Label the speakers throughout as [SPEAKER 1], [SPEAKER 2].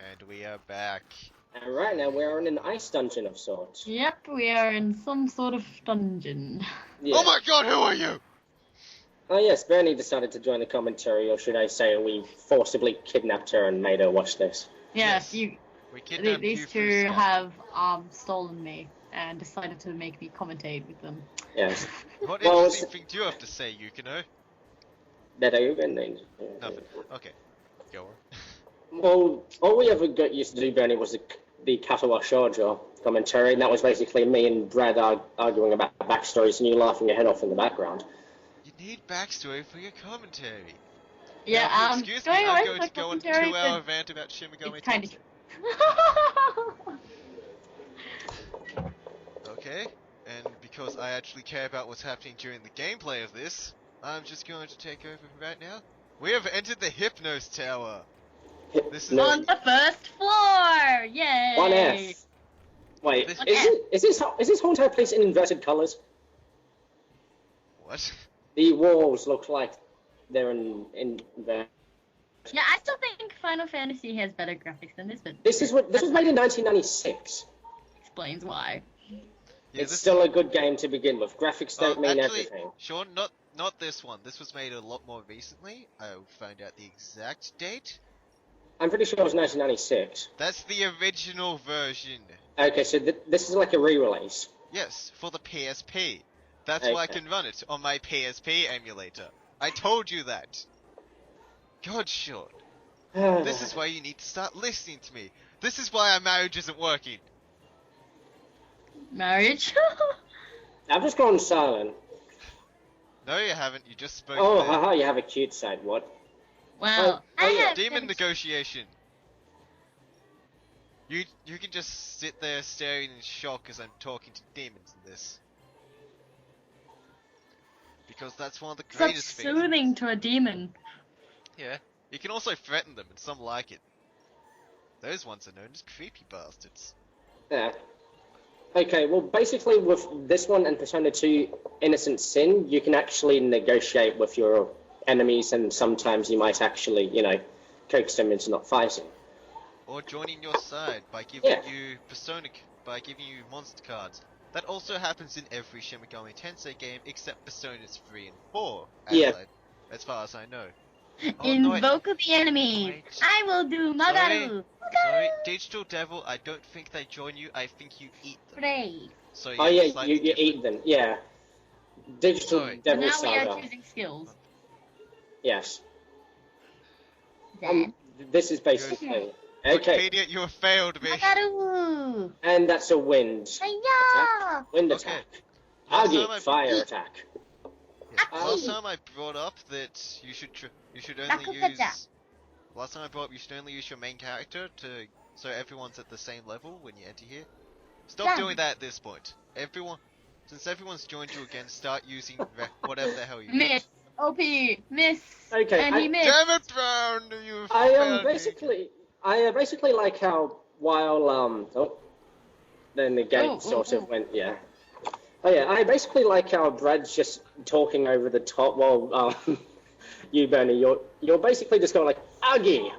[SPEAKER 1] And we are back.
[SPEAKER 2] And right now we're in an ice dungeon of sorts.
[SPEAKER 3] Yep, we are in some sort of dungeon.
[SPEAKER 2] Yeah.
[SPEAKER 1] Oh my god, who are you?
[SPEAKER 2] Oh yes, Bernie decided to join the commentary, or should I say we forcibly kidnapped her and made her watch this.
[SPEAKER 3] Yes,
[SPEAKER 1] Yes.
[SPEAKER 3] you.
[SPEAKER 1] We kidnapped you
[SPEAKER 3] These
[SPEAKER 1] through
[SPEAKER 3] two
[SPEAKER 1] Skype.
[SPEAKER 3] have stolen me and decided to make me commentate with them.
[SPEAKER 2] Yes.
[SPEAKER 1] What
[SPEAKER 2] Well,
[SPEAKER 1] interesting thing do you have to say, Yukino?
[SPEAKER 2] That I even named.
[SPEAKER 1] Nothing. Okay. Go on.
[SPEAKER 2] Well, all we ever got used to do, Bernie, was the Katawa Shoujo commentary, and that was basically me and Brad arguing about backstories and you laughing your head off in the background.
[SPEAKER 1] You need backstory for your commentary.
[SPEAKER 3] Yeah,
[SPEAKER 1] Now, if you excuse me,
[SPEAKER 3] going
[SPEAKER 1] I'm
[SPEAKER 3] on
[SPEAKER 1] going
[SPEAKER 3] with
[SPEAKER 1] to go on a
[SPEAKER 3] commentary,
[SPEAKER 1] 2-hour
[SPEAKER 3] but
[SPEAKER 1] rant about Shimigami
[SPEAKER 3] it's kind
[SPEAKER 1] Tensei.
[SPEAKER 3] of.
[SPEAKER 1] Okay, and because I actually care about what's happening during the gameplay of this, I'm just going to take over right now. We have entered the Hypnos Tower. This is
[SPEAKER 2] No.
[SPEAKER 3] On the first floor! Yay!
[SPEAKER 2] 1F. Wait,
[SPEAKER 1] This-
[SPEAKER 2] is this whole entire place in inverted colours?
[SPEAKER 1] What?
[SPEAKER 2] The walls look like they're in inverted.
[SPEAKER 3] Yeah, I still think Final Fantasy has better graphics than this, but
[SPEAKER 2] This was made in 1996.
[SPEAKER 3] explains why.
[SPEAKER 1] Yeah,
[SPEAKER 2] It's
[SPEAKER 1] this
[SPEAKER 2] still a good game to begin with. Graphics don't mean
[SPEAKER 1] actually,
[SPEAKER 2] everything.
[SPEAKER 1] Sean, not this one. This was made a lot more recently. I'll find out the exact date.
[SPEAKER 2] I'm pretty sure it was 1996.
[SPEAKER 1] That's the original version.
[SPEAKER 2] Okay, so this is like a re-release.
[SPEAKER 1] Yes, for the PSP. That's why I
[SPEAKER 2] Okay.
[SPEAKER 1] can run it on my PSP emulator. I told you that. God, Sean. This is why you need to start listening to me. This is why our marriage isn't working.
[SPEAKER 3] Marriage?
[SPEAKER 2] I've just gone silent.
[SPEAKER 1] No, you haven't. You just spoke.
[SPEAKER 2] Oh,
[SPEAKER 1] there.
[SPEAKER 2] haha, you have a cute side. What?
[SPEAKER 3] Well,
[SPEAKER 2] Oh,
[SPEAKER 3] I
[SPEAKER 2] yeah.
[SPEAKER 3] have
[SPEAKER 1] Demon
[SPEAKER 3] been-
[SPEAKER 1] negotiation. You can just sit there staring in shock as I'm talking to demons in this. Because that's one of the
[SPEAKER 3] Stop
[SPEAKER 1] greatest things.
[SPEAKER 3] soothing to a demon.
[SPEAKER 1] Yeah. You can also threaten them, and some like it. Those ones are known as creepy bastards.
[SPEAKER 2] Yeah. Okay, well, basically with this one and Persona 2 Innocent Sin, you can actually negotiate with your enemies, and sometimes you might actually, coax them into not fighting.
[SPEAKER 1] Or joining your side by giving
[SPEAKER 2] Yeah.
[SPEAKER 1] you by giving you monster cards. That also happens in every Shin Megami Tensei game except Personas 3 and 4,
[SPEAKER 2] Yeah.
[SPEAKER 1] as far as I know. Oh, no,
[SPEAKER 3] Invoke the enemies.
[SPEAKER 1] Wait.
[SPEAKER 3] I will do Magaru.
[SPEAKER 1] Sorry, Digital Devil, I don't think they join you, I think you eat them.
[SPEAKER 3] Pray.
[SPEAKER 1] So
[SPEAKER 2] Oh
[SPEAKER 1] yeah,
[SPEAKER 2] yeah,
[SPEAKER 1] slightly
[SPEAKER 2] you
[SPEAKER 1] different.
[SPEAKER 2] eat them, yeah. Digital
[SPEAKER 1] Sorry.
[SPEAKER 3] So
[SPEAKER 2] Devil
[SPEAKER 3] now we are
[SPEAKER 2] Saga.
[SPEAKER 3] choosing skills.
[SPEAKER 2] Yes.
[SPEAKER 3] Then
[SPEAKER 2] This is basically... Okay,
[SPEAKER 1] Wikipedia, you have failed me.
[SPEAKER 3] Magaru.
[SPEAKER 2] and that's a wind.
[SPEAKER 3] Hiya.
[SPEAKER 2] Wind
[SPEAKER 1] Okay.
[SPEAKER 2] attack.
[SPEAKER 1] Last
[SPEAKER 2] Agi,
[SPEAKER 1] time I-
[SPEAKER 2] fire attack.
[SPEAKER 1] Yeah, last time I brought up that you should only use. Last time I brought up you should only use your main character so everyone's at the same level when you enter here. Stop
[SPEAKER 3] Done.
[SPEAKER 1] doing that at this point. Since everyone's joined you again, start using whatever the hell you
[SPEAKER 3] Miss. OP. Miss.
[SPEAKER 2] Okay,
[SPEAKER 3] And he missed.
[SPEAKER 1] Damn it, Brown! You
[SPEAKER 2] I
[SPEAKER 1] failed me.
[SPEAKER 2] basically like how while then the game sort of went Oh yeah, I basically like how Brad's just talking over the top while you Bernie, you're basically just going like Agi,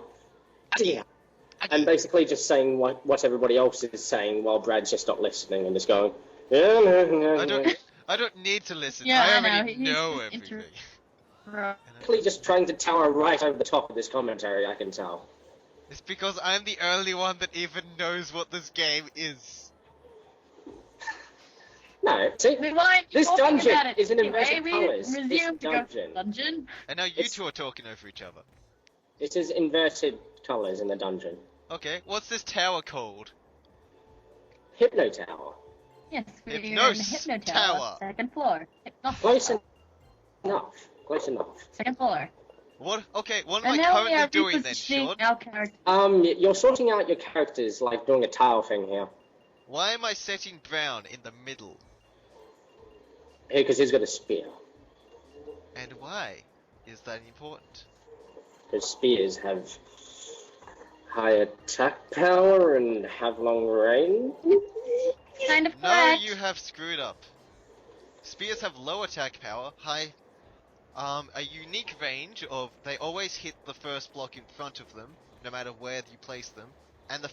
[SPEAKER 2] Agi, and basically just saying what everybody else is saying while Brad's just not listening and just going.
[SPEAKER 1] I don't need to listen.
[SPEAKER 3] Yeah,
[SPEAKER 1] I
[SPEAKER 3] I know,
[SPEAKER 1] already
[SPEAKER 3] he's
[SPEAKER 1] know
[SPEAKER 3] just
[SPEAKER 1] everything.
[SPEAKER 2] Basically just trying to tower right over the top of this commentary, I can tell.
[SPEAKER 1] It's because I'm the only one that even knows what this game is.
[SPEAKER 2] No, see,
[SPEAKER 3] We weren't
[SPEAKER 2] this
[SPEAKER 3] talking
[SPEAKER 2] dungeon
[SPEAKER 3] about it.
[SPEAKER 2] is in
[SPEAKER 3] Anyway,
[SPEAKER 2] inverted
[SPEAKER 3] we
[SPEAKER 2] colours. This
[SPEAKER 3] resumed to go to the
[SPEAKER 2] dungeon.
[SPEAKER 3] dungeon.
[SPEAKER 1] And now you
[SPEAKER 2] It's-
[SPEAKER 1] two are talking over each other.
[SPEAKER 2] It is inverted colours in the dungeon.
[SPEAKER 1] Okay, what's this tower called?
[SPEAKER 2] Hypno Tower.
[SPEAKER 3] Yes, we're in the
[SPEAKER 1] Hypnos
[SPEAKER 3] Hypno
[SPEAKER 1] Tower.
[SPEAKER 3] Tower. Second floor.
[SPEAKER 2] Close enough. Close enough.
[SPEAKER 3] Second floor.
[SPEAKER 1] What? Okay, what am
[SPEAKER 3] And
[SPEAKER 1] I
[SPEAKER 3] now we
[SPEAKER 1] currently
[SPEAKER 3] are
[SPEAKER 1] doing then,
[SPEAKER 3] repositioning
[SPEAKER 1] Sean?
[SPEAKER 3] our character.
[SPEAKER 2] You're sorting out your characters, like doing a tile thing here.
[SPEAKER 1] Why am I setting Brown in the middle?
[SPEAKER 2] Here, because he's got a spear.
[SPEAKER 1] And why is that important?
[SPEAKER 2] Because spears have high attack power and have long range.
[SPEAKER 3] Kind of
[SPEAKER 1] No,
[SPEAKER 3] correct.
[SPEAKER 1] you have screwed up. Spears have low attack power, high, a unique range of they always hit the first block in front of them, no matter where you place them. And the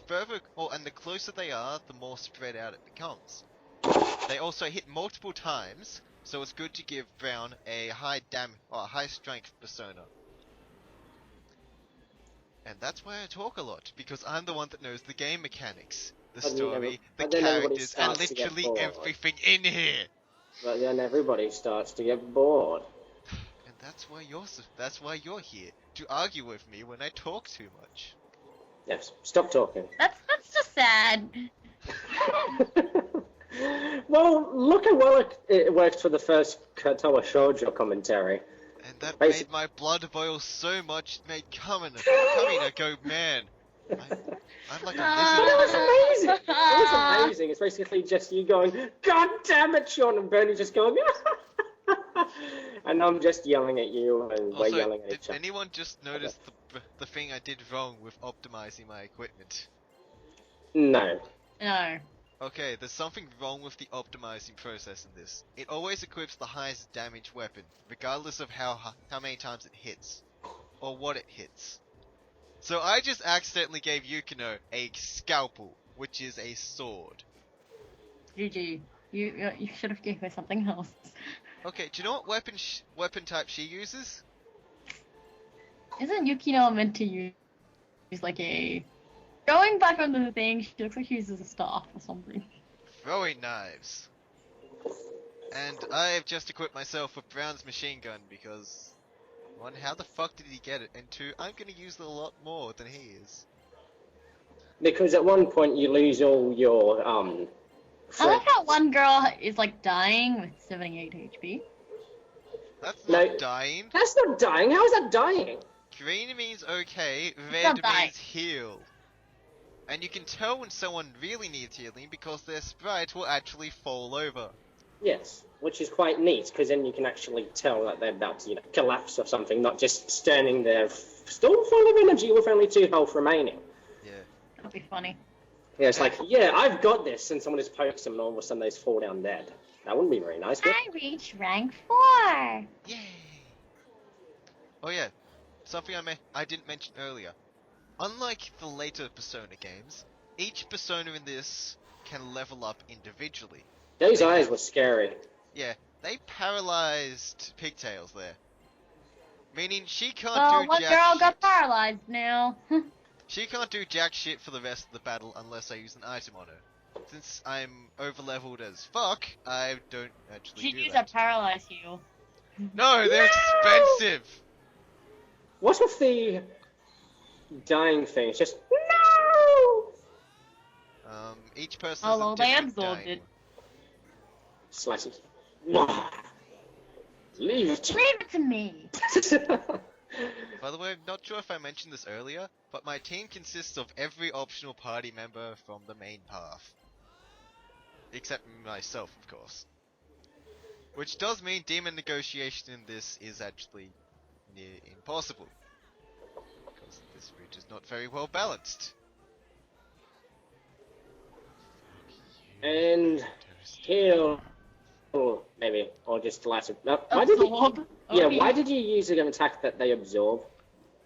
[SPEAKER 1] the closer they are, the more spread out it becomes. They also hit multiple times, so it's good to give Brown a high strength persona. And that's why I talk a lot, because I'm the one that knows the game mechanics, the story, the characters, and literally everything in here.
[SPEAKER 2] But then everybody starts to get bored.
[SPEAKER 1] And that's why you're here, to argue with me when I talk too much.
[SPEAKER 2] Yes, stop talking.
[SPEAKER 3] That's just sad.
[SPEAKER 2] Well, look how well it worked for the first Kotowa Shoujo commentary.
[SPEAKER 1] And that made my blood boil so much, it made Kamina go, man. I'm like a
[SPEAKER 2] But
[SPEAKER 1] lizard.
[SPEAKER 2] it was amazing. It was amazing. It's basically just you going, God damn it, Sean, and Bernie just going, and I'm just yelling at you, and we're yelling at each
[SPEAKER 1] Did
[SPEAKER 2] other.
[SPEAKER 1] anyone just notice the thing I did wrong with optimizing my equipment?
[SPEAKER 2] No.
[SPEAKER 3] No.
[SPEAKER 1] Okay, there's something wrong with the optimizing process in this. It always equips the highest damage weapon, regardless of how many times it hits, or what it hits. So I just accidentally gave Yukino a scalpel, which is a sword.
[SPEAKER 3] GG. You should have given her something else.
[SPEAKER 1] Okay, do you know what weapon type she uses?
[SPEAKER 3] Isn't Yukino meant to use like a... Going back on the thing, she looks like she uses a staff or something.
[SPEAKER 1] Throwing knives. And I've just equipped myself with Brown's machine gun because... One, how the fuck did he get it? And two, I'm gonna use it a lot more than he is.
[SPEAKER 2] Because at one point you lose all your,
[SPEAKER 3] I like how one girl is like dying with 78 HP.
[SPEAKER 1] That's not dying.
[SPEAKER 2] That's not dying. How is that dying?
[SPEAKER 1] Green means okay, red
[SPEAKER 3] not dying.
[SPEAKER 1] means heal. And you can tell when someone really needs healing because their sprite will actually fall over.
[SPEAKER 2] Yes, which is quite neat, because then you can actually tell that they're about to, collapse or something, not just standing there still full of energy with only 2 health remaining.
[SPEAKER 1] Yeah.
[SPEAKER 3] That'd be funny.
[SPEAKER 2] Yeah, it's like, yeah, I've got this, and someone just pokes them and all of a sudden they just fall down dead. That wouldn't be very nice, would it?
[SPEAKER 3] I reached rank 4!
[SPEAKER 1] Yay! Oh yeah, something I didn't mention earlier. Unlike the later Persona games, each Persona in this can level up individually.
[SPEAKER 2] Those eyes were scary.
[SPEAKER 1] Yeah, they paralyzed Pigtails there. Meaning she can't
[SPEAKER 3] Well,
[SPEAKER 1] do
[SPEAKER 3] one
[SPEAKER 1] jack
[SPEAKER 3] girl
[SPEAKER 1] shit.
[SPEAKER 3] got paralyzed now.
[SPEAKER 1] She can't do jack shit for the rest of the battle unless I use an item on her. Since I'm over-leveled as fuck, I don't actually
[SPEAKER 3] She'd
[SPEAKER 1] do
[SPEAKER 3] use
[SPEAKER 1] that.
[SPEAKER 3] a paralyze heal.
[SPEAKER 1] No, they're expensive!
[SPEAKER 2] What's with the dying thing? It's just, no!
[SPEAKER 1] Each person
[SPEAKER 3] Oh,
[SPEAKER 1] has
[SPEAKER 3] well,
[SPEAKER 1] a
[SPEAKER 3] they
[SPEAKER 1] different
[SPEAKER 3] absorbed
[SPEAKER 1] dying
[SPEAKER 3] it.
[SPEAKER 2] Slices. Leave it.
[SPEAKER 3] Leave it to me.
[SPEAKER 1] By the way, I'm not sure if I mentioned this earlier, but my team consists of every optional party member from the main path. Except myself, of course. Which does mean demon negotiation in this is actually near impossible. Because this route is not very well balanced.
[SPEAKER 2] And heal, maybe, or just light it. Why did
[SPEAKER 3] Absorb.
[SPEAKER 2] why did you use an attack that they absorb?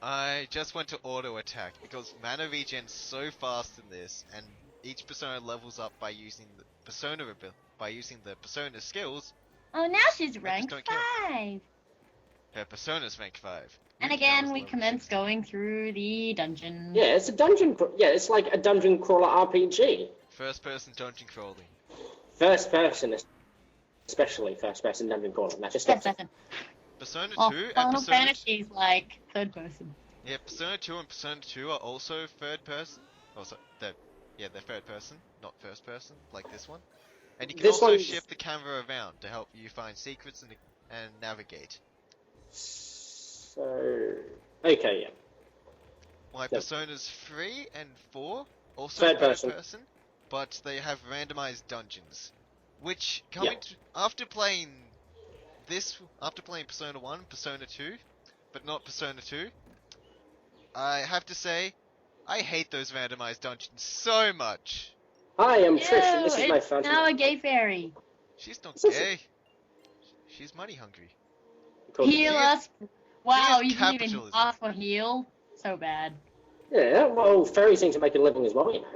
[SPEAKER 1] I just went to auto attack because mana regen's so fast in this, and each persona levels up by using the persona skills.
[SPEAKER 3] Oh, now she's rank
[SPEAKER 1] don't care.
[SPEAKER 3] 5.
[SPEAKER 1] Her persona's rank 5.
[SPEAKER 3] And
[SPEAKER 1] Yukino
[SPEAKER 3] again,
[SPEAKER 1] is
[SPEAKER 3] we
[SPEAKER 1] level
[SPEAKER 3] commence
[SPEAKER 1] 60.
[SPEAKER 3] going through the dungeon.
[SPEAKER 2] Yeah, it's a dungeon. Yeah, it's like a dungeon crawler RPG.
[SPEAKER 1] First person dungeon crawling.
[SPEAKER 2] First person, especially first person dungeon crawler. That's just
[SPEAKER 3] Third person.
[SPEAKER 1] Persona
[SPEAKER 3] Oh,
[SPEAKER 1] 2 and
[SPEAKER 3] Final
[SPEAKER 1] Persona
[SPEAKER 3] Fantasy's like third person.
[SPEAKER 1] Yeah, Persona 2 and Persona 2 are also third person. Also, they're third person, not first person, like this one. And you can
[SPEAKER 2] This
[SPEAKER 1] also
[SPEAKER 2] one's-
[SPEAKER 1] shift the camera around to help you find secrets and navigate.
[SPEAKER 2] So, okay, yeah.
[SPEAKER 1] My
[SPEAKER 2] Yep.
[SPEAKER 1] Personas 3 and 4 also
[SPEAKER 2] Third
[SPEAKER 1] third
[SPEAKER 2] person.
[SPEAKER 1] person, but they have randomized dungeons. Which,
[SPEAKER 2] Yep.
[SPEAKER 1] after playing Persona 1, Persona 2, but not Persona 2, I have to say, I hate those randomized dungeons so much.
[SPEAKER 2] Hi, I'm Trish, and this
[SPEAKER 3] Ew,
[SPEAKER 2] is my
[SPEAKER 3] it's
[SPEAKER 2] first.
[SPEAKER 3] now a gay fairy.
[SPEAKER 1] She's not
[SPEAKER 2] This is-
[SPEAKER 1] gay. She's money hungry.
[SPEAKER 2] Cool.
[SPEAKER 3] Heal
[SPEAKER 1] He
[SPEAKER 3] us. Wow,
[SPEAKER 1] is
[SPEAKER 3] you didn't even
[SPEAKER 1] capitalism.
[SPEAKER 3] ask for heal. So bad.
[SPEAKER 2] Yeah, well, fairies seem to make a living as well, you know.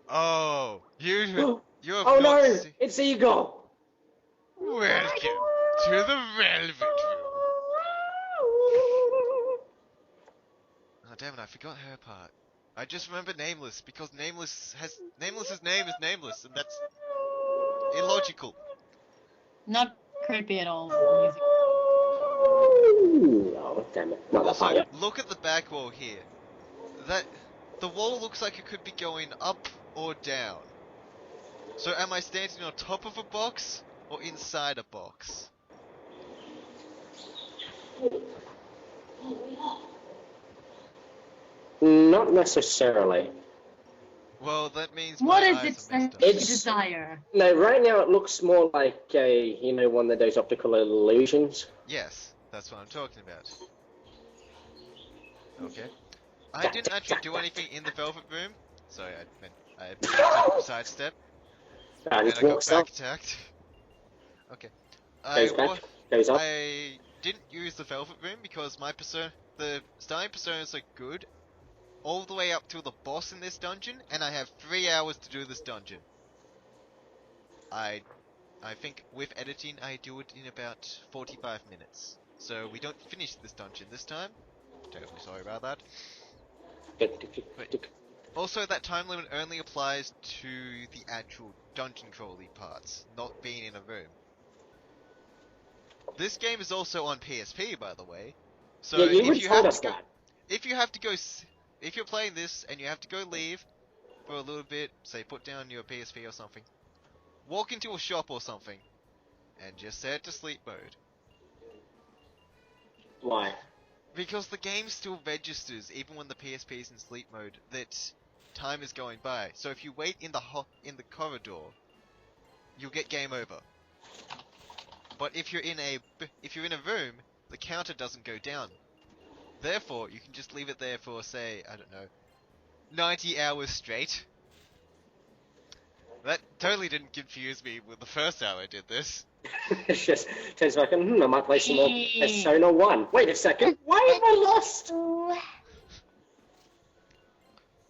[SPEAKER 1] Oh, you have
[SPEAKER 2] Oh
[SPEAKER 1] not
[SPEAKER 2] no,
[SPEAKER 1] seen...
[SPEAKER 2] it's Eagle!
[SPEAKER 1] Welcome to the Velvet Room. Oh damn it, I forgot her part. I just remember Nameless, because Nameless's name is Nameless, and that's illogical.
[SPEAKER 3] Not creepy at all. Music.
[SPEAKER 2] Oh, damn it. Not that
[SPEAKER 1] Also,
[SPEAKER 2] part yet.
[SPEAKER 1] look at the back wall here. The wall looks like it could be going up or down. So am I standing on top of a box or inside a box?
[SPEAKER 2] Not necessarily.
[SPEAKER 1] Well, that means
[SPEAKER 3] What
[SPEAKER 1] my
[SPEAKER 3] is
[SPEAKER 1] eyes
[SPEAKER 3] it
[SPEAKER 1] are messed up.
[SPEAKER 3] that you
[SPEAKER 2] It's-
[SPEAKER 3] desire?
[SPEAKER 2] No, right now it looks more like one of those optical illusions.
[SPEAKER 1] Yes, that's what I'm talking about. Okay. I didn't actually do anything in the Velvet Room. Sorry, I sidestep. And
[SPEAKER 2] Just
[SPEAKER 1] I got
[SPEAKER 2] walks up,
[SPEAKER 1] back attacked. Okay.
[SPEAKER 2] goes back, goes up.
[SPEAKER 1] I didn't use the Velvet Room because the starting personas are good all the way up to the boss in this dungeon, and I have 3 hours to do this dungeon. I think with editing I do it in about 45 minutes. So we don't finish this dungeon this time. Terribly sorry about that. Also, that time limit only applies to the actual dungeon crawly parts, not being in a room. This game is also on PSP, by the way. So
[SPEAKER 2] Yeah, you
[SPEAKER 1] if
[SPEAKER 2] would
[SPEAKER 1] you
[SPEAKER 2] told
[SPEAKER 1] have
[SPEAKER 2] us
[SPEAKER 1] to go,
[SPEAKER 2] that.
[SPEAKER 1] if you're playing this and you have to go leave for a little bit, say put down your PSP or something, walk into a shop or something, and just set it to sleep mode.
[SPEAKER 2] Why?
[SPEAKER 1] Because the game still registers, even when the PSP is in sleep mode, that time is going by. So if you wait in the corridor, you'll get game over. But if you're in a room, the counter doesn't go down. Therefore, you can just leave it there for, say, I don't know, 90 hours straight. That totally didn't confuse me with the first hour I did this.
[SPEAKER 2] It's just 10 seconds, I might play some more Persona 1. Wait a second, why am I lost?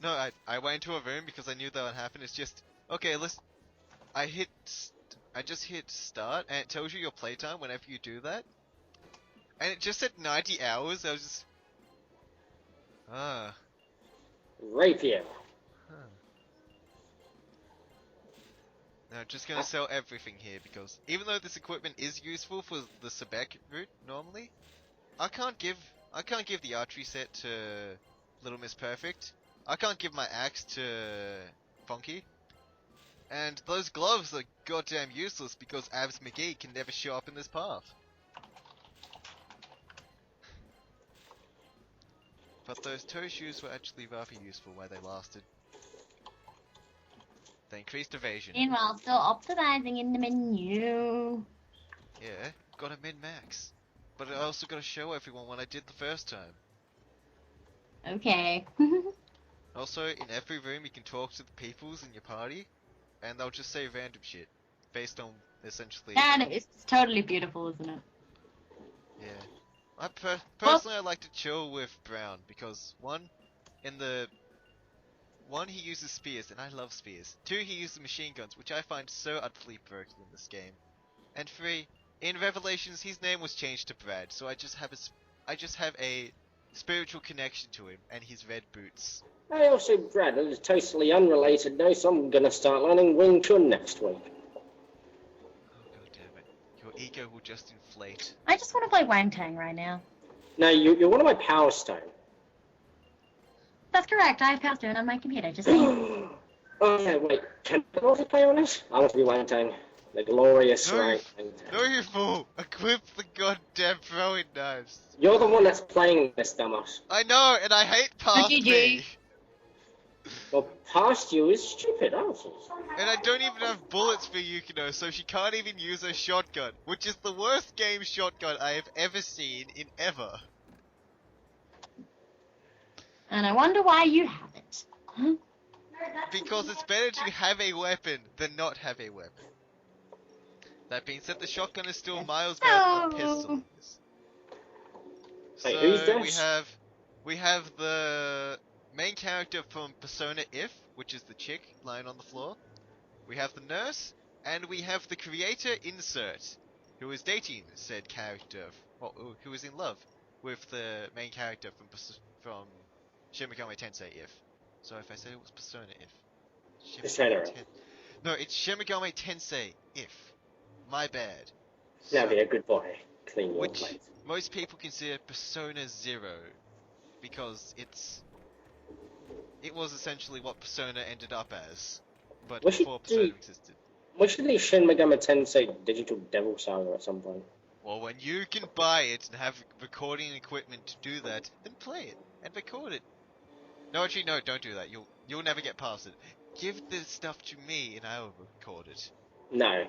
[SPEAKER 1] No, I went into a room because I knew that would happen. It's just, okay, I just hit start, and it tells you your playtime whenever you do that. And it just said 90 hours, I was just...
[SPEAKER 2] Rapier.
[SPEAKER 1] Now, I'm just gonna sell everything here, because even though this equipment is useful for the Sebek route, normally, I can't give the archery set to Little Miss Perfect. I can't give my axe to Funky. And those gloves are goddamn useless because Abs McGee can never show up in this path. But those toe shoes were actually rather useful while they lasted. They increased evasion.
[SPEAKER 3] Meanwhile, still optimizing in the menu.
[SPEAKER 1] Yeah, got a min-max. But I also got to show everyone what I did the first time.
[SPEAKER 3] Okay.
[SPEAKER 1] Also, in every room you can talk to the peoples in your party, and they'll just say random shit. Based on, essentially...
[SPEAKER 3] And it's totally beautiful, isn't it?
[SPEAKER 1] Yeah. Personally, I like to chill with Brown, because one, he uses spears, and I love spears. 2, he uses machine guns, which I find so utterly broken in this game. And 3, in Revelations, his name was changed to Brad, so I just have a spiritual connection to him and his red boots.
[SPEAKER 2] I also, Brad, it is totally unrelated note, I'm gonna start learning Wing Chun next week.
[SPEAKER 1] Oh god damn it. Your ego will just inflate.
[SPEAKER 3] I just want to play Wang Tang right now.
[SPEAKER 2] No, you're one of my Power Stone.
[SPEAKER 3] That's correct. I have passed it on my computer. Just saying.
[SPEAKER 2] Oh yeah, wait, can I multiplayer on this? I want to be Wang Tang. The glorious
[SPEAKER 1] No,
[SPEAKER 2] Wang Tang.
[SPEAKER 1] No, you fool! Equip the goddamn throwing knives.
[SPEAKER 2] You're the one that's playing this, dumbass.
[SPEAKER 1] I know, and I hate past
[SPEAKER 3] GG.
[SPEAKER 1] me.
[SPEAKER 2] Well, past you is stupid, aren't you?
[SPEAKER 1] And I don't even have bullets for Yukino, so she can't even use her shotgun, which is the worst game shotgun I have ever seen in ever.
[SPEAKER 3] And I wonder why you have it. Huh?
[SPEAKER 1] Because it's better to have a weapon than not have a weapon. That being said, the shotgun is still miles better than the pistol is.
[SPEAKER 2] Wait, who's
[SPEAKER 1] So
[SPEAKER 2] this?
[SPEAKER 1] we have main character from Persona If, which is the chick lying on the floor. We have the nurse, and we have the creator Insert, who is dating said character, who is in love with the main character from Shin Megami Tensei If. So if I said it was Persona If.
[SPEAKER 2] Persona.
[SPEAKER 1] No, it's Shin Megami Tensei If. My bad.
[SPEAKER 2] Now be a good boy. Clean your
[SPEAKER 1] Which
[SPEAKER 2] plate.
[SPEAKER 1] most people consider Persona Zero, because it was essentially what Persona ended up as, but
[SPEAKER 2] We should
[SPEAKER 1] before Persona
[SPEAKER 2] do-
[SPEAKER 1] existed.
[SPEAKER 2] We should do Shin Megami Tensei Digital Devil Saga at some point.
[SPEAKER 1] Well, when you can buy it and have recording equipment to do that, then play it and record it. No, actually, no, don't do that. You'll never get past it. Give this stuff to me and I'll record it.
[SPEAKER 2] No.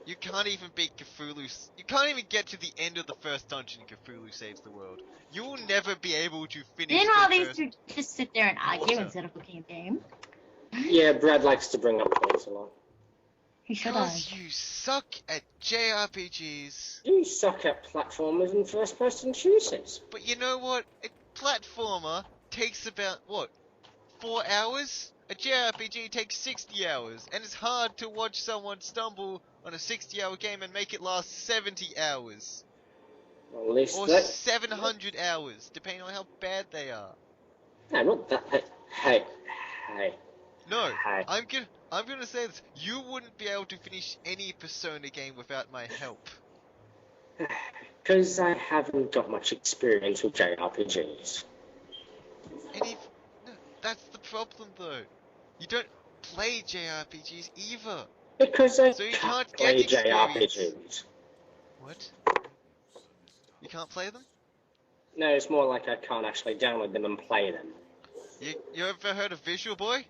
[SPEAKER 1] You can't even beat Cthulhu. You can't even get to the end of the first dungeon and Cthulhu saves the world. You will never be able to finish
[SPEAKER 3] Meanwhile,
[SPEAKER 1] the
[SPEAKER 3] these
[SPEAKER 1] first...
[SPEAKER 3] two just sit there and argue
[SPEAKER 1] Water.
[SPEAKER 3] instead of looking at the game.
[SPEAKER 2] Yeah, Brad likes to bring up points a lot.
[SPEAKER 3] He should
[SPEAKER 1] Because
[SPEAKER 3] have.
[SPEAKER 1] you suck at JRPGs.
[SPEAKER 2] You suck at platformers and first-person shooters.
[SPEAKER 1] But you know what? A platformer takes about, 4 hours? A JRPG takes 60 hours, and it's hard to watch someone stumble on a 60-hour game and make it last 70 hours.
[SPEAKER 2] Well, at least
[SPEAKER 1] Or
[SPEAKER 2] that...
[SPEAKER 1] 700 hours, depending on how bad they are.
[SPEAKER 2] No, not that... Hey.
[SPEAKER 1] No,
[SPEAKER 2] Hey.
[SPEAKER 1] I'm gonna say this. You wouldn't be able to finish any Persona game without my help.
[SPEAKER 2] Because I haven't got much experience with JRPGs.
[SPEAKER 1] And no, that's the problem though. You don't play JRPGs either.
[SPEAKER 2] Because I
[SPEAKER 1] So you
[SPEAKER 2] can't
[SPEAKER 1] can't
[SPEAKER 2] play
[SPEAKER 1] get experience.
[SPEAKER 2] JRPGs.
[SPEAKER 1] What? You can't play them?
[SPEAKER 2] No, it's more like I can't actually download them and play them.
[SPEAKER 1] You ever heard of Visual Boy?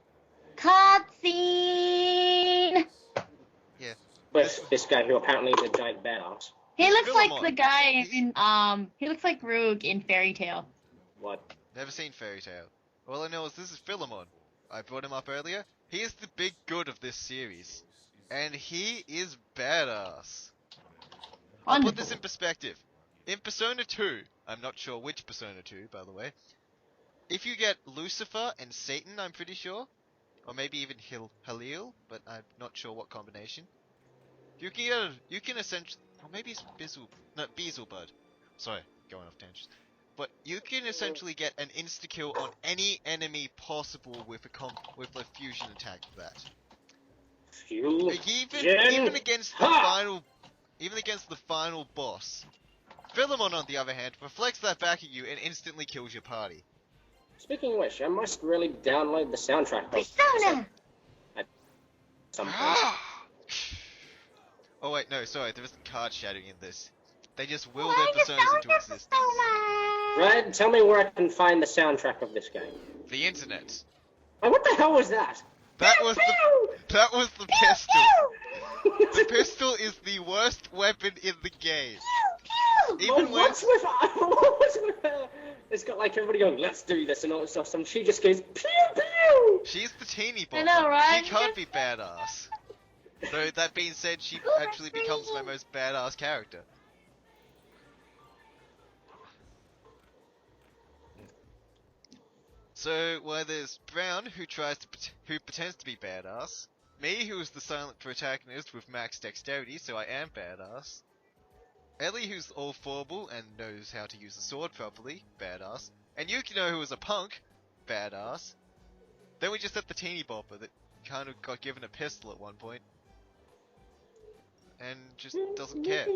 [SPEAKER 3] Cutscene!
[SPEAKER 2] But this guy who apparently is a giant badass.
[SPEAKER 3] He looks like
[SPEAKER 1] Philemon.
[SPEAKER 3] the guy in, he looks like Roog in Fairy Tail.
[SPEAKER 2] What?
[SPEAKER 1] Never seen Fairy Tail. All I know is this is Philemon. I brought him up earlier. He is the big good of this series. And he is badass. I'll put this in perspective. In Persona 2, I'm not sure which Persona 2, by the way. If you get Lucifer and Satan, I'm pretty sure. Or maybe even Halil, but I'm not sure what combination. You can essentially... Or maybe it's Beelzebub. Sorry, going off tangents. But you can essentially get an insta-kill on any enemy possible with a fusion attack of that. Even against the final boss. Philemon, on the other hand, reflects that back at you and instantly kills your party.
[SPEAKER 2] Speaking of which, I must really download the soundtrack.
[SPEAKER 3] Persona!
[SPEAKER 2] Some point.
[SPEAKER 1] Oh wait, no, sorry, there isn't card shadowing in this. They just will
[SPEAKER 3] Why
[SPEAKER 1] their
[SPEAKER 3] you
[SPEAKER 1] personas
[SPEAKER 3] sound
[SPEAKER 1] into
[SPEAKER 3] like
[SPEAKER 1] existence.
[SPEAKER 3] Persona?
[SPEAKER 2] Brad, tell me where I can find the soundtrack of this game.
[SPEAKER 1] The internet.
[SPEAKER 2] Like, what the hell was that?
[SPEAKER 1] That was the pistol. The pistol is the worst weapon in the game. Even when
[SPEAKER 2] What's with her? It's got like everybody going, let's do this and all this stuff, and she just goes, pew pew!
[SPEAKER 1] she's the teeny
[SPEAKER 3] I
[SPEAKER 1] bopper,
[SPEAKER 3] know, right?
[SPEAKER 1] she can't be badass. Though that being said, she actually becomes my most badass character. So, while there's Brown, who pretends to be badass, me, who is the silent protagonist with max dexterity, so I am badass, Ellie, who's all formable and knows how to use a sword properly, badass, and Yukino, who is a punk, badass. Then we just have the teeny bopper that kind of got given a pistol at one point, and just doesn't care.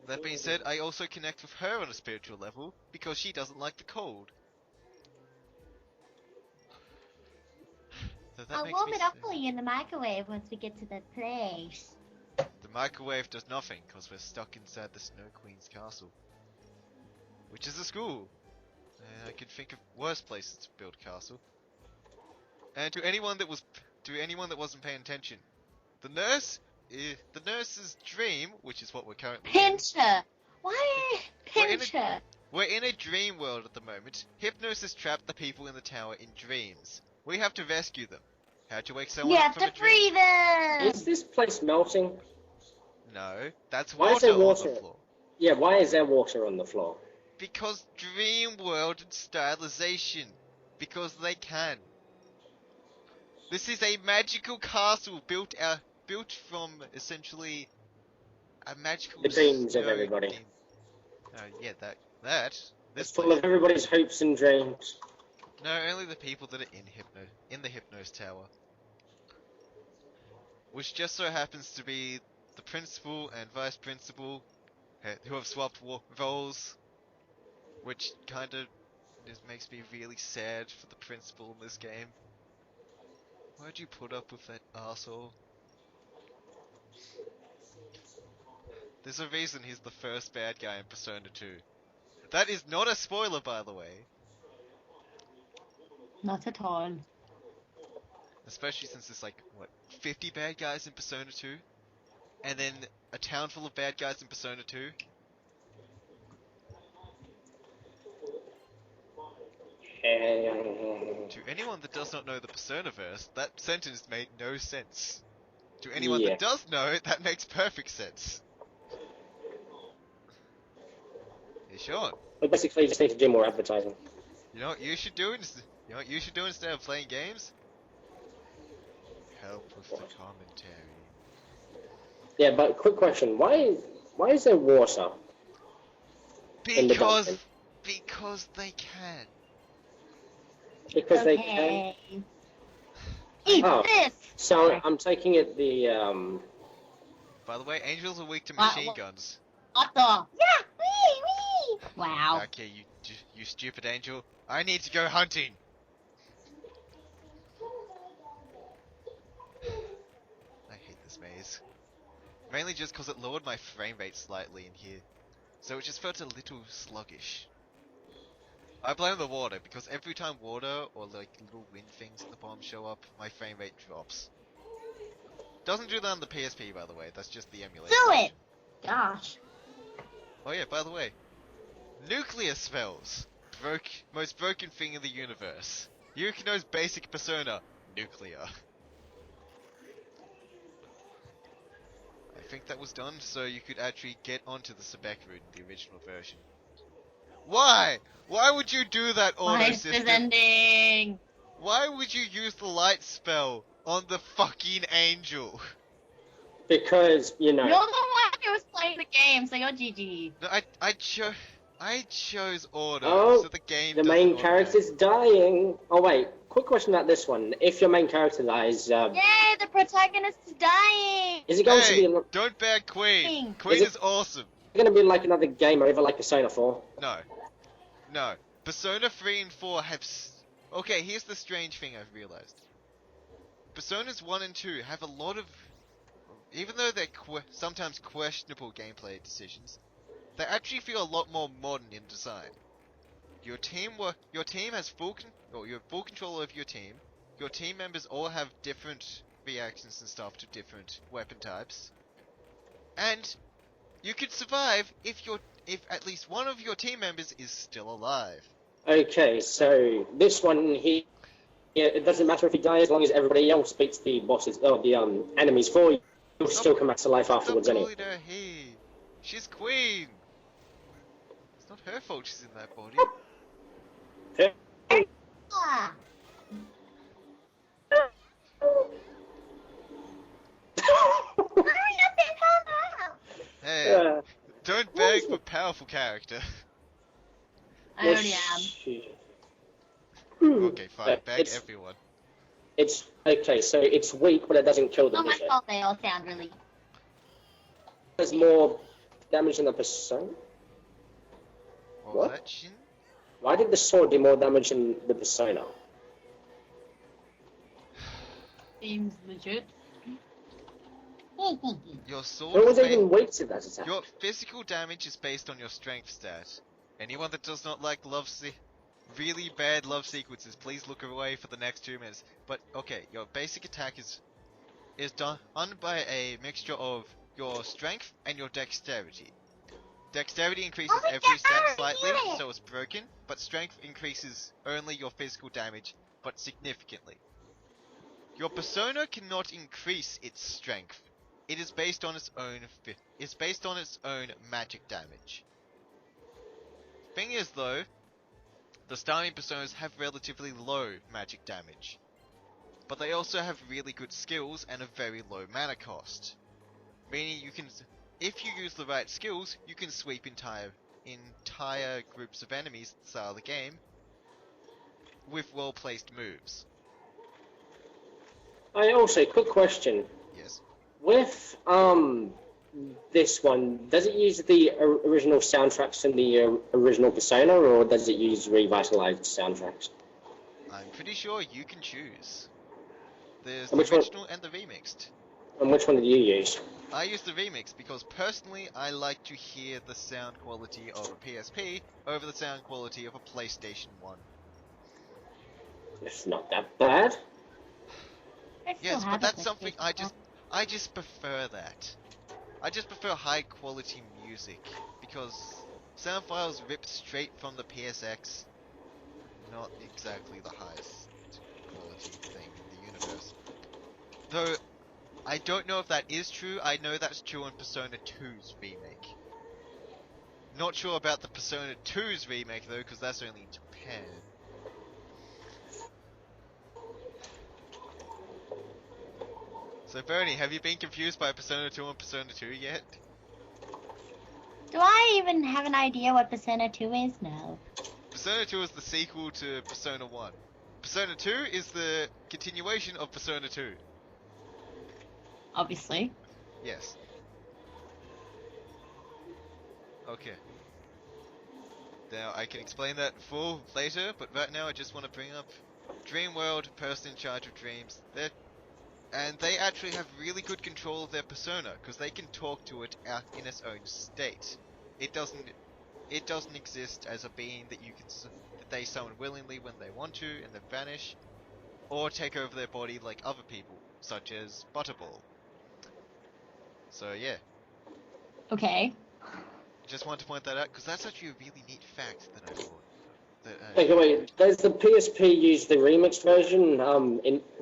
[SPEAKER 1] That being said, I also connect with her on a spiritual level, because she doesn't like the cold. So that
[SPEAKER 4] I'll
[SPEAKER 1] makes
[SPEAKER 4] warm
[SPEAKER 1] me
[SPEAKER 4] it up
[SPEAKER 1] sad.
[SPEAKER 4] for you in the microwave once we get to the place.
[SPEAKER 1] The microwave does nothing, because we're stuck inside the Snow Queen's castle. Which is a school. And I could think of worse places to build a castle. And to anyone that wasn't paying attention, the nurse's dream, which is what we're currently in.
[SPEAKER 3] Pinch her! Why
[SPEAKER 1] We're in
[SPEAKER 3] pinch her?
[SPEAKER 1] We're in a dream world at the moment. Hypnosis trapped the people in the tower in dreams. We have to rescue them. How to wake someone
[SPEAKER 3] You
[SPEAKER 1] up
[SPEAKER 3] have
[SPEAKER 1] from
[SPEAKER 3] to
[SPEAKER 1] a dream?
[SPEAKER 3] free them!
[SPEAKER 2] Is this place melting?
[SPEAKER 1] No, that's
[SPEAKER 2] Why is
[SPEAKER 1] water
[SPEAKER 2] there
[SPEAKER 1] on
[SPEAKER 2] water?
[SPEAKER 1] the floor.
[SPEAKER 2] Yeah, why is there water on the floor?
[SPEAKER 1] Because Dream World and stylization. Because they can. This is a magical castle built from essentially a magical
[SPEAKER 2] The dreams of
[SPEAKER 1] snow
[SPEAKER 2] everybody.
[SPEAKER 1] game. Yeah, that. This
[SPEAKER 2] It's full
[SPEAKER 1] place.
[SPEAKER 2] of everybody's hopes and dreams.
[SPEAKER 1] No, only the people that are in the Hypnos Tower. Which just so happens to be the principal and vice principal, who have swapped roles. Which kind of just makes me really sad for the principal in this game. Why'd you put up with that asshole? There's a reason he's the first bad guy in Persona 2. That is not a spoiler, by the way.
[SPEAKER 3] Not at all.
[SPEAKER 1] Especially since there's like, what, 50 bad guys in Persona 2? And then a town full of bad guys in Persona 2? To anyone that does not know the Personaverse, that sentence made no sense. To anyone that does know, that makes perfect sense. Hey, Sean.
[SPEAKER 2] We basically just need to do more advertising.
[SPEAKER 1] You know what you should do? You know what you should do instead of playing games? Help with the commentary.
[SPEAKER 2] Yeah, but quick question: Why is there water? In the
[SPEAKER 1] Because
[SPEAKER 2] dungeon?
[SPEAKER 1] they can.
[SPEAKER 2] Because they can.
[SPEAKER 4] Okay. Eat
[SPEAKER 2] Oh.
[SPEAKER 4] this!
[SPEAKER 2] So I'm taking it the
[SPEAKER 1] By the way, angels are weak to
[SPEAKER 3] Wow,
[SPEAKER 1] machine
[SPEAKER 3] what-
[SPEAKER 1] guns.
[SPEAKER 3] What the?
[SPEAKER 4] Yeah! Wee! Wee! Wow.
[SPEAKER 1] Okay, you stupid angel. I need to go hunting. I hate this maze. Mainly just because it lowered my frame rate slightly in here. So it just felt a little sluggish. I blame the water, because every time water or like little wind things at the bottom show up, my frame rate drops. Doesn't do that on the PSP, by the way, that's just the emulation.
[SPEAKER 4] Do it! Gosh.
[SPEAKER 1] Oh yeah, by the way, nuclear spells. Most broken thing in the universe. Yukino's basic persona, nuclear. I think that was done so you could actually get onto the Sebek route in the original version. Why? Why would you do that, auto
[SPEAKER 3] Life is
[SPEAKER 1] system?
[SPEAKER 3] ending.
[SPEAKER 1] Why would you use the light spell on the fucking angel?
[SPEAKER 2] because
[SPEAKER 3] You're the one who was playing the game, so you're GG.
[SPEAKER 1] No, I chose auto,
[SPEAKER 2] Oh,
[SPEAKER 1] so the game
[SPEAKER 2] the
[SPEAKER 1] doesn't
[SPEAKER 2] main
[SPEAKER 1] automatic-
[SPEAKER 2] character's dying. Oh wait, quick question about this one: if your main character dies,
[SPEAKER 4] Yay! The protagonist is dying!
[SPEAKER 2] is it going
[SPEAKER 1] Hey,
[SPEAKER 2] to be
[SPEAKER 1] don't bag Queen.
[SPEAKER 4] Dang.
[SPEAKER 1] Queen
[SPEAKER 2] Is it-
[SPEAKER 1] is awesome.
[SPEAKER 2] going to be like another game over like Persona 4?
[SPEAKER 1] No. Persona 3 and 4 have... Okay, here's the strange thing I've realized. Personas 1 and 2 have a lot of... Even though they're sometimes questionable gameplay decisions, they actually feel a lot more modern in design. Your team has you have full control of your team. Your team members all have different reactions and stuff to different weapon types. And you could survive if at least one of your team members is still alive.
[SPEAKER 2] Okay, so this one it doesn't matter if he dies as long as everybody else beats the bosses or the enemies for you. You'll still come back to life afterwards,
[SPEAKER 1] Stop
[SPEAKER 2] anyway.
[SPEAKER 1] calling her he. She's queen. It's not her fault she's in that body.
[SPEAKER 4] Ah. Hurry up and come out!
[SPEAKER 1] Hey,
[SPEAKER 2] Yeah.
[SPEAKER 1] don't beg for powerful character.
[SPEAKER 3] I already am.
[SPEAKER 1] Okay, fine. Beg
[SPEAKER 2] It's,
[SPEAKER 1] everyone.
[SPEAKER 2] it's okay, so it's weak, but it doesn't kill
[SPEAKER 4] Not
[SPEAKER 2] them.
[SPEAKER 4] my
[SPEAKER 2] Does it?
[SPEAKER 4] fault they all sound really...
[SPEAKER 2] There's more damage than the persona.
[SPEAKER 1] What was
[SPEAKER 2] What?
[SPEAKER 1] that, Shin?
[SPEAKER 2] Why did the sword do more damage than the persona?
[SPEAKER 3] Seems legit.
[SPEAKER 1] Your sword
[SPEAKER 2] What was
[SPEAKER 1] is
[SPEAKER 2] even weak to that attack?
[SPEAKER 1] Your physical damage is based on your strength stat. Anyone that does not like really bad love sequences, please look away for the next 2 minutes. But okay, your basic attack is done by a mixture of your strength and your dexterity. Dexterity increases
[SPEAKER 4] Oh my
[SPEAKER 1] every
[SPEAKER 4] God,
[SPEAKER 1] stat
[SPEAKER 4] I
[SPEAKER 1] slightly,
[SPEAKER 4] get it.
[SPEAKER 1] so it's broken, but strength increases only your physical damage, but significantly. Your persona cannot increase its strength. It is based on its own magic damage. Thing is though, the starting personas have relatively low magic damage. But they also have really good skills and a very low mana cost. Meaning you can, if you use the right skills, you can sweep entire groups of enemies at the start of the game with well-placed moves.
[SPEAKER 2] Also, quick question.
[SPEAKER 1] Yes.
[SPEAKER 2] With this one, does it use the original soundtracks from the original Persona, or does it use revitalized soundtracks?
[SPEAKER 1] I'm pretty sure you can choose. There's
[SPEAKER 2] And
[SPEAKER 1] the original and the remixed.
[SPEAKER 2] And which one did you use?
[SPEAKER 1] I use the remix because personally I like to hear the sound quality of a PSP over the sound quality of a PlayStation 1.
[SPEAKER 2] It's not that bad.
[SPEAKER 3] I still
[SPEAKER 1] Yes,
[SPEAKER 3] have
[SPEAKER 1] but
[SPEAKER 3] a
[SPEAKER 1] that's something
[SPEAKER 3] PlayStation
[SPEAKER 1] I just prefer that. I just prefer high quality music because sound files ripped straight from the PSX, not exactly the highest quality thing in the universe. Though, I don't know if that is true. I know that's true in Persona 2's remake. Not sure about the Persona 2's remake though, because that's only in Japan. So Bernie, have you been confused by Persona 2 and Persona 2 yet?
[SPEAKER 3] Do I even have an idea what Persona 2 is? No.
[SPEAKER 1] Persona 2 is the sequel to Persona 1. Persona 2 is the continuation of Persona 2.
[SPEAKER 3] Obviously.
[SPEAKER 1] Yes. Okay. Now I can explain that full later, but right now I just want to bring up Dream World, person in charge of dreams. And they actually have really good control of their persona, because they can talk to it out in its own state. It doesn't exist as a being that they summon willingly when they want to and then vanish, or take over their body like other people, such as Butterball. So yeah.
[SPEAKER 3] Okay.
[SPEAKER 1] Just wanted to point that out, because that's actually a really neat fact that I thought.
[SPEAKER 2] Okay, wait. Does the PSP use the remixed version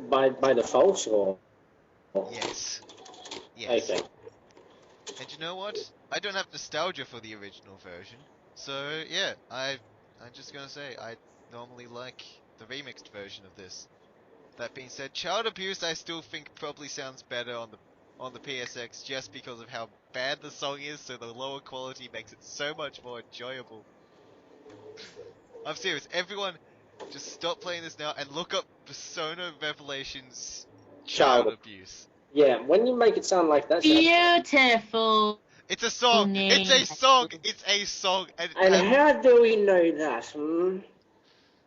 [SPEAKER 2] by default, or?
[SPEAKER 1] Yes. Yes.
[SPEAKER 2] Okay.
[SPEAKER 1] And you know what? I don't have nostalgia for the original version, so yeah, I'm just gonna say I normally like the remixed version of this. That being said, Child Abuse I still think probably sounds better on the PSX just because of how bad the song is, so the lower quality makes it so much more enjoyable. I'm serious, everyone just stop playing this now and look up Persona Revelations Child Abuse.
[SPEAKER 2] Yeah, when you make it sound like that.
[SPEAKER 3] Beautiful.
[SPEAKER 1] It's a song! It's a song! It's a song!
[SPEAKER 2] And how do we know that?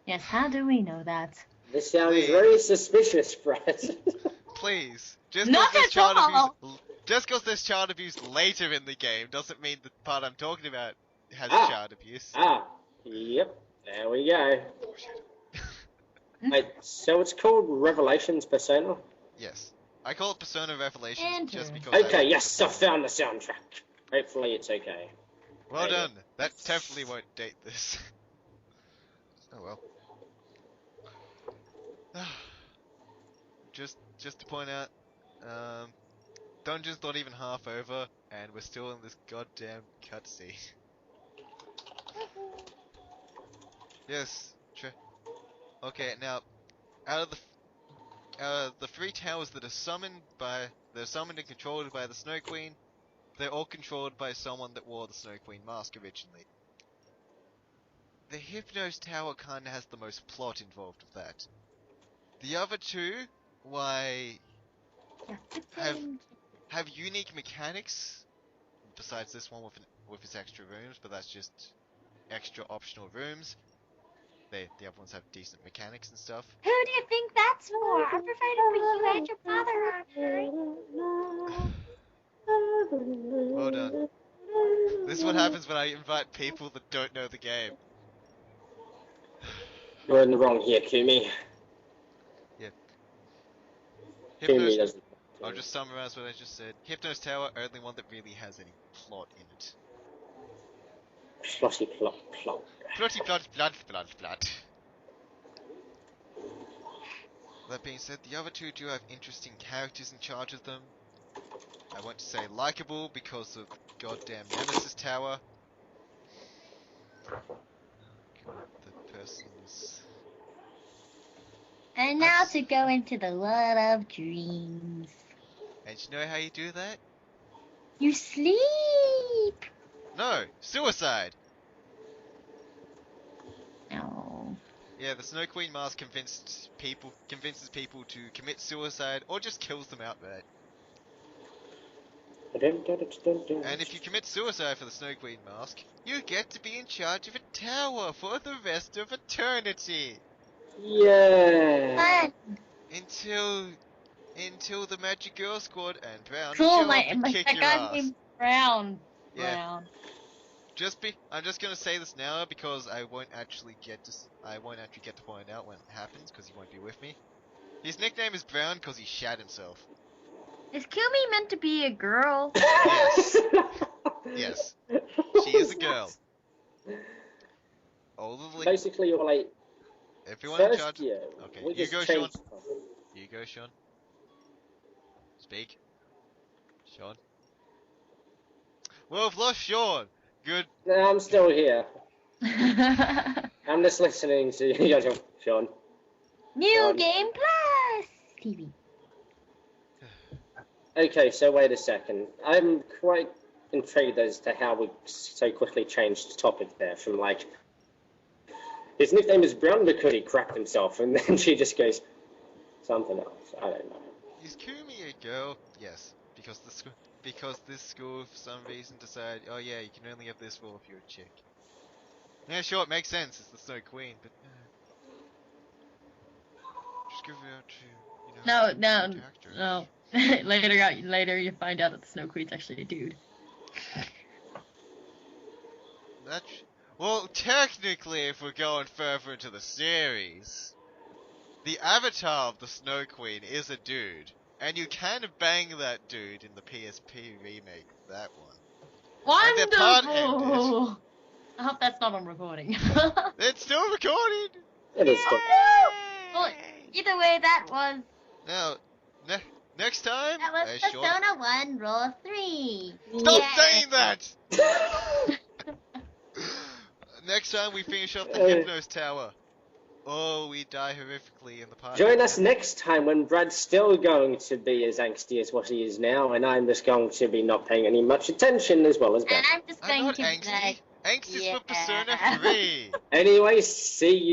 [SPEAKER 3] Yes, how do we know that?
[SPEAKER 2] This sounds very suspicious, Brett.
[SPEAKER 1] Please.
[SPEAKER 3] Not at all!
[SPEAKER 1] Just because there's child abuse later in the game doesn't mean the part I'm talking about has child abuse.
[SPEAKER 2] Yep. There we go.
[SPEAKER 1] Oh, shit.
[SPEAKER 2] Wait, so it's called Revelations Persona?
[SPEAKER 1] Yes. I call it Persona Revelations just because
[SPEAKER 2] Okay, yes, I found the soundtrack. Hopefully it's okay.
[SPEAKER 1] Well done. That definitely won't date this. Oh well. Just to point out, dungeon's not even half over, and we're still in this goddamn cutscene. Yes, okay, now, out of the three towers that are summoned and controlled by the Snow Queen, they're all controlled by someone that wore the Snow Queen mask originally. The Hypnos Tower kinda has the most plot involved with that. The other two, why, have unique mechanics, besides this one with its extra rooms, but that's just extra optional rooms. The other ones have decent mechanics and stuff.
[SPEAKER 4] Who do you think that's for? I'm providing for you and your father, aren't
[SPEAKER 1] Well done. This is what happens when I invite people that don't know the game.
[SPEAKER 2] You're in the wrong here, Kumi.
[SPEAKER 1] Yeah.
[SPEAKER 2] Kumi doesn't.
[SPEAKER 1] I'll just summarize what I just said. Hypnos Tower, only one that really has any plot in it.
[SPEAKER 2] Plotty plot.
[SPEAKER 1] Plotty plot. That being said, the other two do have interesting characters in charge of them. I want to say likable because of goddamn Nemesis Tower. persons.
[SPEAKER 3] And now to go into the world of dreams.
[SPEAKER 1] And you know how you do that?
[SPEAKER 3] You sleep.
[SPEAKER 1] No, suicide.
[SPEAKER 3] No.
[SPEAKER 1] Yeah, the Snow Queen mask convinces people to commit suicide or just kills them outright. And if you commit suicide for the Snow Queen mask, you get to be in charge of a tower for the rest of eternity.
[SPEAKER 2] Yeah.
[SPEAKER 3] Fun.
[SPEAKER 1] Until the Magic Girl Squad and Brown
[SPEAKER 3] Cool.
[SPEAKER 1] show up
[SPEAKER 3] My
[SPEAKER 1] and kick
[SPEAKER 3] that
[SPEAKER 1] your
[SPEAKER 3] guy
[SPEAKER 1] ass.
[SPEAKER 3] named Brown.
[SPEAKER 1] Yeah.
[SPEAKER 3] Brown.
[SPEAKER 1] I'm just gonna say this now because I won't actually get to find out when it happens because he won't be with me. His nickname is Brown because he shat himself.
[SPEAKER 3] Is Kumi meant to be a girl?
[SPEAKER 1] Yes. Yes. She is a girl. All the
[SPEAKER 2] Basically, you're like
[SPEAKER 1] everyone in
[SPEAKER 2] first
[SPEAKER 1] charge.
[SPEAKER 2] year.
[SPEAKER 1] Okay,
[SPEAKER 2] We
[SPEAKER 1] you
[SPEAKER 2] just
[SPEAKER 1] go, Sean.
[SPEAKER 2] changed.
[SPEAKER 1] You go, Sean. Speak. Sean. Well, I've lost Sean. Good.
[SPEAKER 2] No, I'm still here. I'm just listening to you, Sean.
[SPEAKER 3] New Game Plus TV.
[SPEAKER 2] Okay, so wait a second. I'm quite intrigued as to how we so quickly changed the topic there from like his nickname is Brown because he crapped himself, and then she just goes something else. I don't know.
[SPEAKER 1] Is Kumi a girl? Yes, because this school for some reason decided, oh yeah, you can only have this role if you're a chick. Yeah, sure, it makes sense. It's the Snow Queen, but just give it out to
[SPEAKER 3] No.
[SPEAKER 1] actors.
[SPEAKER 3] No. later you find out that the Snow Queen's actually a dude.
[SPEAKER 1] Well, technically, if we're going further into the series, the avatar of the Snow Queen is a dude, and you can bang that dude in the PSP remake of that one. And the part
[SPEAKER 3] Wonderful! I hope that's not on recording.
[SPEAKER 1] It's still recorded!
[SPEAKER 2] It is still.
[SPEAKER 3] Well, either way, that was
[SPEAKER 1] Now, next time,
[SPEAKER 4] That was Persona 1 Roll 3.
[SPEAKER 1] Stop
[SPEAKER 4] Yay.
[SPEAKER 1] saying that! Next time we finish up the Hypnos Tower. Oh, we die horrifically in the part.
[SPEAKER 2] Join us next time when Brad's still going to be as angsty as what he is now, and I'm just going to be not paying any much attention as well as Brad.
[SPEAKER 4] And I'm just
[SPEAKER 1] I'm
[SPEAKER 4] going
[SPEAKER 1] not
[SPEAKER 4] to
[SPEAKER 1] angsty.
[SPEAKER 4] like,
[SPEAKER 1] Angst is
[SPEAKER 4] Yeah.
[SPEAKER 1] for Persona 3.
[SPEAKER 2] Anyway, see you.